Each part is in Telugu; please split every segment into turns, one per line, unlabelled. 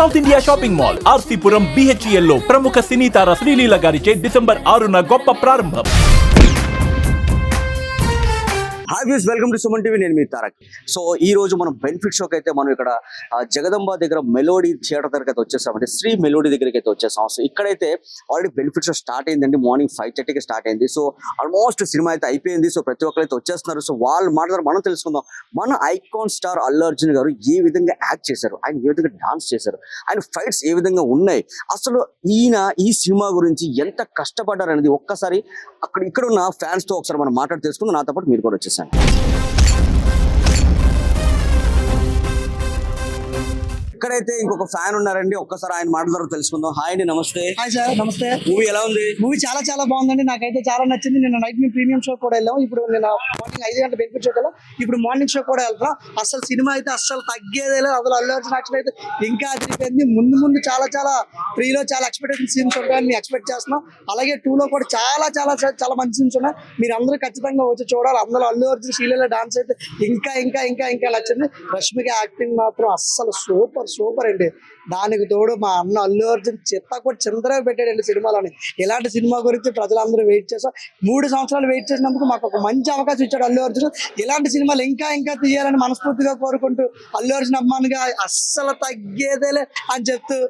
South India shopping mall RC Puram BHEL లో ప్రముఖ సినీ తార శ్రీలీల గారిచే డిసెంబర్ 6న గొప్ప ప్రారంభం.
Hi views, welcome to Suman TV. నేను మీ తారక్. సో ఈ రోజు మనం బెనిఫిట్ షోకి అయితే మనం ఇక్కడ జగదంబ దగ్గర మెలోడీ థియేటర్ దగ్గరికి అయితే వచ్చేసాం, అంటే శ్రీ మెలోడీ దగ్గరికి అయితే వచ్చేసాం. సో ఇక్కడైతే ఆల్రెడీ బెనిఫిట్ షో స్టార్ట్ అయిందండి. మార్నింగ్ 5:30కి స్టార్ట్ అయింది. సో ఆల్మోస్ట్ సినిమా అయితే అయిపోయింది. సో ప్రతి ఒక్కరు అయితే వచ్చేస్తున్నారు. సో వాళ్ళు మాట్లాడారు, మనం తెలుసుకుందాం. మన ఐకాన్ స్టార్ అల్లు అర్జున్ గారు ఏ విధంగా యాక్ట్ చేశారు, ఆయన ఏ విధంగా డాన్స్ చేశారు, ఆయన ఫైట్స్ ఏ విధంగా ఉన్నాయి, అసలు ఈయన ఈ సినిమా గురించి ఎంత కష్టపడ్డారు అనేది ఒక్కసారి ఇక్కడ ఉన్న ఫ్యాన్స్ తో ఒకసారి మనం మాట్లాడి తెలుసుకుందాం. నాతో పాటు మీరు కూడా వచ్చేసారు. ఇక్కడైతే ఇంకొక ఫ్యాన్ ఉన్నారండి, ఒక్కసారి ఆయన మాట్లాడారు తెలుసుకుందాం. హాయ్ అండి, నమస్తే.
హాయ్ సార్, నమస్తే.
మూవీ ఎలా ఉంది?
మూవీ చాలా చాలా బాగుందండి, నాకైతే చాలా నచ్చింది. నిన్న నైట్ మేము ప్రీమియం షో కూడా వెళ్ళాం. ఇప్పుడు నేను మార్నింగ్ 5 గంటల బెనిఫిట్ షోకి వెళ్ళాం. ఇప్పుడు మార్నింగ్ షో కూడా వెళ్తాం. అసలు సినిమా అయితే అసలు తగ్గేదే లేదు. అసలు అల్లు అర్జున్ యాక్షన్ అయితే ఇంకా అదిరిపోయింది. ముందు చాలా చాలా 3లో చాలా ఎక్స్పెక్టేషన్ సీన్స్ ఉంటాయని మేము ఎక్స్పెక్ట్ చేస్తున్నాం. అలాగే 2లో కూడా చాలా చాలా చాలా మంచి సీన్స్ ఉన్నాయి. మీరు అందరూ ఖచ్చితంగా వచ్చి చూడాలి. అందులో అల్లు అర్జున్ శ్రీలీల డాన్స్ అయితే ఇంకా ఇంకా ఇంకా ఇంకా నచ్చింది. రష్మిక యాక్టింగ్ మాత్రం అస్సలు సూపర్ అండి. దానికి తోడు మా అన్న అల్లు అర్జున్ కూడా చిందరగా పెట్టాడండి సినిమాలోని. ఇలాంటి సినిమా గురించి ప్రజలందరూ వెయిట్ చేస్తాం. 3 సంవత్సరాలు వెయిట్ చేసినందుకు మాకు ఒక మంచి అవకాశం ఇచ్చాడు అల్లు అర్జున్. ఇలాంటి సినిమాలు ఇంకా ఇంకా తీయాలని మనస్ఫూర్తిగా కోరుకుంటూ అల్లు అర్జున్ అభిమానిగా అస్సలు తగ్గేదేలే అని చెప్తూ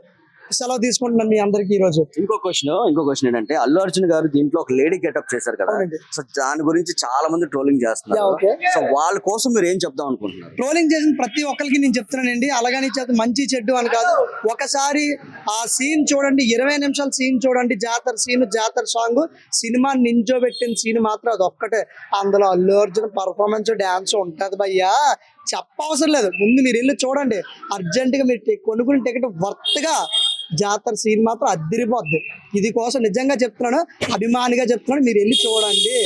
సెలవు తీసుకుంటున్నాను మీ అందరికి. ఈ రోజు
ఇంకో క్వశ్చన్ ఏంటంటే, అల్లు అర్జున్ గారు దీంట్లో ఒక లేడీ గెటప్ చేశారు కదా, సో దాని గురించి చాలా మంది ట్రోలింగ్ చేస్తున్నారు. సో వాళ్ళ కోసం మీరు ఏం చెప్దాం అనుకుంటున్నారు?
ట్రోలింగ్ చేసిన ప్రతి ఒక్కరికి నేను చెప్తున్నానండి, అలాగని మంచి చెడ్డు అని కాదు. ఒకసారి ఆ సీన్ చూడండి, 20 నిమిషాల సీన్ చూడండి. జాతర సాంగ్ సినిమా నించోబెట్టిన సీన్ మాత్రం అది ఒక్కటే. అందులో అల్లు అర్జున్ పర్ఫార్మెన్స్ డాన్స్ ఉంటది భయ్యా, చెప్పవసరం లేదు. ముందు మీరు వెళ్ళి చూడండి. అర్జెంట్ గా మీరు కొనుక్కుని టికెట్ వర్త్ గా జాతర సీన్ మాత్రం అద్దరిపోద్ది. ఇది కోసం నిజంగా చెప్తున్నాను, అభిమానిగా చెప్తున్నాను, మీరు వెళ్ళి చూడండి.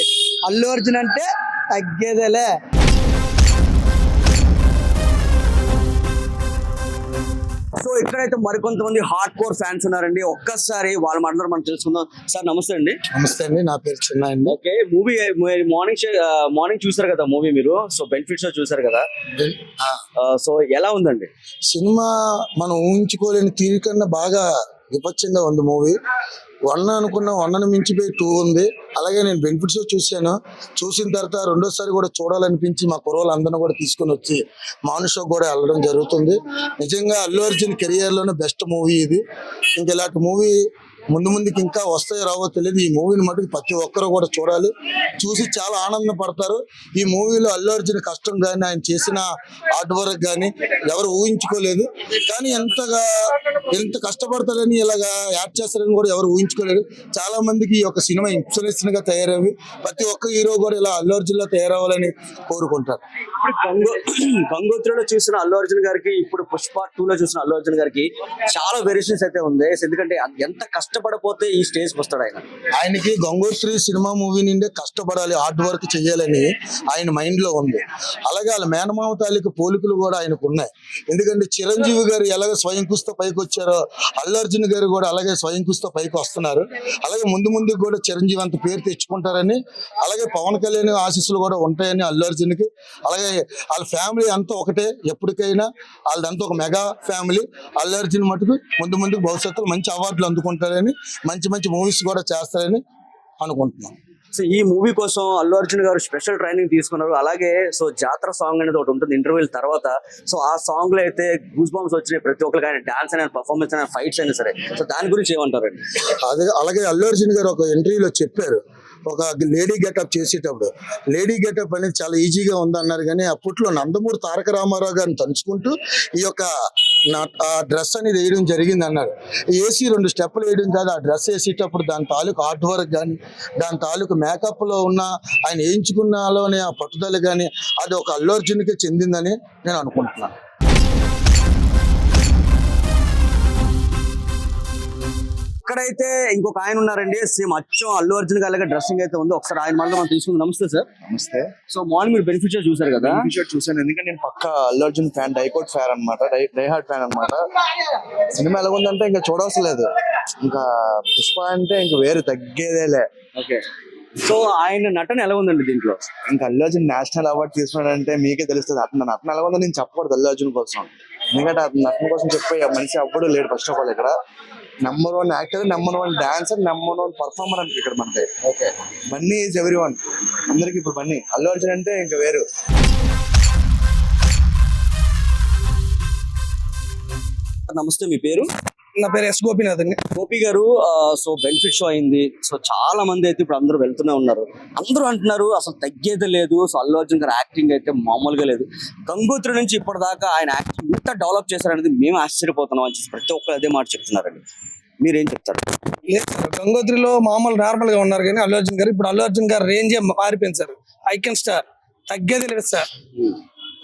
అల్లు అర్జున్ అంటే తగ్గేదేలే.
సో ఇక్కడైతే మరికొంతమంది హార్డ్ కోర్ ఫ్యాన్స్ ఉన్నారండి, ఒక్కసారి వాళ్ళ మాట్లాడారు మనం తెలుసుకుందాం. సార్ నమస్తే అండి.
నమస్తే అండి, నా పేరు చిన్న అండి.
ఓకే, మూవీ మార్నింగ్ చూసారు కదా మూవీ మీరు? సో బెనిఫిట్ షో చూసారు కదా, సో ఎలా ఉందండి
సినిమా? మనం ఊహించుకోలేని తీరు కన్నా బాగా విపక్షంగా ఉంది మూవీ. 1 అనుకున్న 1ను మించిపోయి 2 ఉంది. అలాగే నేను బెనిఫిట్ షో చూశాను. చూసిన తర్వాత రెండోసారి కూడా చూడాలనిపించి మా కుర్రోళ్ళు అందరిని కూడా తీసుకొని వచ్చి మార్నింగ్ షో కూడా వెళ్ళడం జరుగుతుంది. నిజంగా అల్లు అర్జున్ కెరియర్లోనే బెస్ట్ మూవీ ఇది. ఇంక ఇలాంటి మూవీ ముందుకి ఇంకా వస్తాయో రావో తెలియదు. ఈ మూవీని మటుకు ప్రతి ఒక్కరు కూడా చూడాలి, చూసి చాలా ఆనందపడతారు. ఈ మూవీలో అల్లు అర్జున్ కష్టం కానీ ఆయన చేసిన హార్డ్ వర్క్ కానీ ఎవరు ఊహించుకోలేదు. కానీ ఎంత కష్టపడతారని ఇలాగా యాడ్ చేస్తారని కూడా ఎవరు ఊహించుకోలేదు. చాలా మందికి ఈ యొక్క సినిమా ఇన్స్పిరేషన్ గా తయారవి ప్రతి ఒక్క హీరో కూడా ఇలా అల్లు అర్జున్ లా తయారవ్వాలని కోరుకుంటారు.
గంగోత్రిలో చూసిన అల్లు అర్జున్ గారికి, ఇప్పుడు పుష్ప 2లో చూసిన అల్లు అర్జున్ గారికి చాలా వేరియేషన్స్ అయితే ఉంది. ఎందుకంటే ఎంత కష్టపడపోతే ఈ స్టేజ్ కి వస్తాడు
ఆయనకి గంగోత్రి సినిమా మూవీ నుండే కష్టపడాలి, హార్డ్ వర్క్ చేయాలని ఆయన మైండ్ లో ఉంది. అలాగే వాళ్ళ మేనమామ తాలూకు పోలికలు కూడా ఆయనకు ఉన్నాయి. ఎందుకంటే చిరంజీవి గారు ఎలాగ స్వయం కృషితో పైకి వచ్చారో అల్లు అర్జున్ గారు కూడా అలాగే స్వయం కృషితో పైకి వస్తున్నారు. అలాగే ముందుకు కూడా చిరంజీవి అంత పేరు తెచ్చుకుంటారని, అలాగే పవన్ కళ్యాణ్ ఆశీస్సులు కూడా ఉంటాయని అల్లు అర్జున్ కి. అలాగే వాళ్ళ ఫ్యామిలీ అంతా ఒకటే, ఎప్పటికైనా వాళ్ళదంతా ఒక మెగా ఫ్యామిలీ. అల్లు అర్జున్ మటుకు ముందుకు భవిష్యత్తులో మంచి అవార్డులు అందుకుంటారని, మంచి మూవీస్ కూడా చేస్తారని అనుకుంటున్నాం.
సో ఈ మూవీ కోసం అల్లు అర్జున్ గారు స్పెషల్ ట్రైనింగ్ తీసుకున్నారు. అలాగే సో జాతర సాంగ్ అనేది ఒకటి ఉంటుంది ఇంటర్వ్యూల తర్వాత. సో ఆ సాంగ్ లో అయితే గూస్ బంప్స్ వచ్చినాయి ప్రతి ఒక్కరికి. ఆయన డాన్స్ అయినా, పర్ఫార్మెన్స్ అయినా, ఫైట్స్ అయినా సరే. సో దాని గురించి ఏమంటారండి?
అలాగే అల్లు అర్జున్ గారు ఒక ఇంటర్వ్యూలో చెప్పారు, ఒక లేడీ గెటప్ చేసేటప్పుడు లేడీ గెటప్ అనేది చాలా ఈజీగా ఉందన్నారు. కానీ అప్పట్లో నందమూరి తారక రామారావు గారిని తలుచుకుంటూ ఈ యొక్క డ్రెస్ అనేది వేయడం జరిగింది అన్నారు. వేసి 2 స్టెప్పులు వేయడం కాదు, ఆ డ్రెస్ వేసేటప్పుడు దాని తాలూకు హార్డ్ వర్క్ కానీ, దాని తాలూకు మేకప్ లో ఉన్న ఆయన వేయించుకున్నలోనే ఆ పట్టుదల కానీ అది ఒక అల్లు అర్జున్కే చెందిందని నేను అనుకుంటున్నాను.
ఇక్కడైతే ఇంకొక ఆయన ఉన్నారండి, సేమ్ అచ్చం అల్లు అర్జున్ గారి డ్రెస్సింగ్ అయితే ఉంది. ఒకసారి ఆయన మళ్ళీ మనం తీసుకుందాం. నమస్తే సార్.
నమస్తే.
సో మార్నింగ్ మీరు బెనిఫిట్ షో చూసారు కదా?
బెనిఫిట్ షో చూసాను, ఎందుకంటే నేను పక్క అల్లు అర్జున్ ఫ్యాన్, డైకోట్ ఫ్యాన్ అనమాట, డై హార్డ్ ఫ్యాన్ అనమాట. సినిమా ఎలా ఉందంటే ఇంకా చూడవలసిన లేదు. ఇంకా పుష్ప అంటే ఇంకా వేరు తగ్గేదేలే.
ఓకే, సో ఆయన నటన ఎలా ఉందండి దీంట్లో?
ఇంకా అల్లు అర్జున్ నేషనల్ అవార్డు తీసుకున్నాడంటే మీకే తెలుస్తుంది. నటన ఎలా ఉందో నేను చెప్పకూడదు అల్లు అర్జున్ కోసం. ఎందుకంటే అతను నటన కోసం చెప్పే మనిషి అవ్వడు లేడు ఫస్ట్ ఆఫ్ ఆల్. ఇక్కడ #1 యాక్టర్, #1 డాన్సర్, #1 పర్ఫార్మర్ అంటే ఇక్కడ మనకి. Okay, Bunny is every one, అందరికి ఇప్పుడు బన్నీ. అల్లు అర్జున్ అంటే ఇంకా వేరు.
నమస్తే, మీ పేరు?
నా పేరు ఎస్ గోపీనాథ్ అండి.
గోపి గారు, సో బెనిఫిట్ షో అయింది. సో చాలా మంది అయితే ఇప్పుడు అందరూ వెళ్తూనే ఉన్నారు. అందరూ అంటున్నారు అసలు తగ్గేదే లేదు. సో అల్లు అర్జున్ గారు యాక్టింగ్ అయితే మామూలుగా లేదు. గంగోత్రి నుంచి ఇప్పటిదాకా ఆయన యాక్టింగ్ ఇంత డెవలప్ చేశారనేది మేము ఆశ్చర్యపోతున్నాం అని చెప్పి ప్రతి ఒక్కరు అదే మాట చెప్తున్నారండి. మీరేం చెప్తారు?
లేదు సార్, గంగోత్రిలో మామూలు నార్మల్ గా ఉన్నారు కానీ అల్లు అర్జున్ గారు ఇప్పుడు అల్లు అర్జున్ గారు రేంజే మారిపోయింది సార్. ఐకెన్ స్టార్, తగ్గేది లేదు సార్.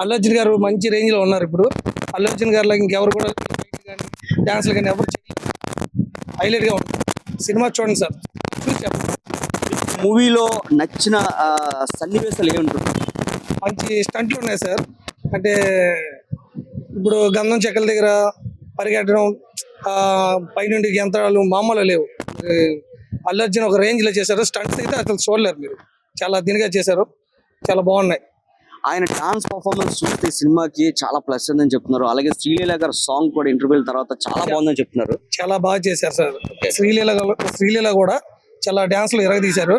అల్లు అర్జున్ గారు మంచి రేంజ్ లో ఉన్నారు ఇప్పుడు. అల్లు అర్జున్ గారు ఇంకెవరు కూడా డాన్స్లు కానీ ఎవరు హైలైట్ గా ఉంటుంది. సినిమా చూడండి సార్, చూసి చెప్పండి.
మూవీలో నచ్చిన సన్నివేశాలు ఏముంటుంది?
మంచి స్టంట్లు ఉన్నాయి సార్. అంటే ఇప్పుడు గంధం చెక్కల దగ్గర పరిగెట్టడం, పైనుండి యంత్రాలు మామూలు లేవు. అల్లు అర్జున్ ఒక రేంజ్ లో చేశారు. స్టంట్స్ అయితే అసలు చూడలేరు మీరు, చాలా దీనిగా చేశారు, చాలా బాగున్నాయి.
ఆయన డాన్స్ పర్ఫార్మెన్స్ చూస్తే సినిమాకి చాలా ప్లస్ ఉందని చెప్తున్నారు. అలాగే శ్రీలీల గారు సాంగ్ కూడా ఇంటర్వ్యూల తర్వాత చాలా బాగుందని చెప్తున్నారు.
చాలా బాగా చేశారు సార్. శ్రీలీల కూడా చాలా డాన్స్లు ఇరగదీశారు.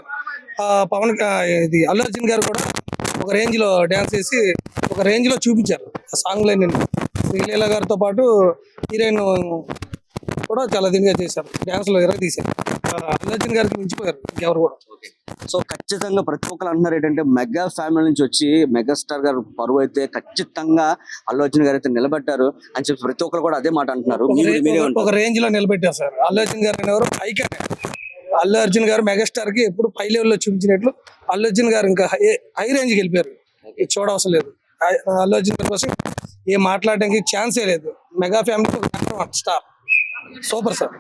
ఇది అల్లు అర్జున్ గారు కూడా ఒక రేంజ్ లో డాన్స్ చేసి ఒక రేంజ్ లో చూపించారు ఆ సాంగ్ లైన్. శ్రీలీల గారితో పాటు హీరోయిన్ కూడా చాలా దీనిగా చేశారు, డాన్స్ లో ఇరగదీశారు. అల్లు అర్జున్ గారికి మించిపోయారు ఇంకెవరు కూడా.
సో ఖచ్చితంగా ప్రతి ఒక్కరు అంటున్నారు ఏంటంటే మెగా ఫ్యామిలీ నుంచి వచ్చి మెగాస్టార్ గారు పరువు అయితే ఖచ్చితంగా అల్లు అర్జున్ గారు అయితే నిలబెట్టారు అని చెప్పి ప్రతి ఒక్కరు కూడా అదే మాట అంటున్నారు.
ఒక రేంజ్ లో నిలబెట్టారు సార్. అల్లు అర్జున్ గారు అనేవారు ఐకాన్. అల్లు అర్జున్ గారు మెగాస్టార్ కి ఎప్పుడు పై లెవెల్లో చూపించినట్లు అల్లు అర్జున్ గారు ఇంకా హై రేంజ్కి వెళ్ళిపోయారు. ఇది చూడవసరం లేదు. అల్లు అర్జున్ గారి కోసం ఏం మాట్లాడడానికి ఛాన్సే లేదు. Mega family star, super sir.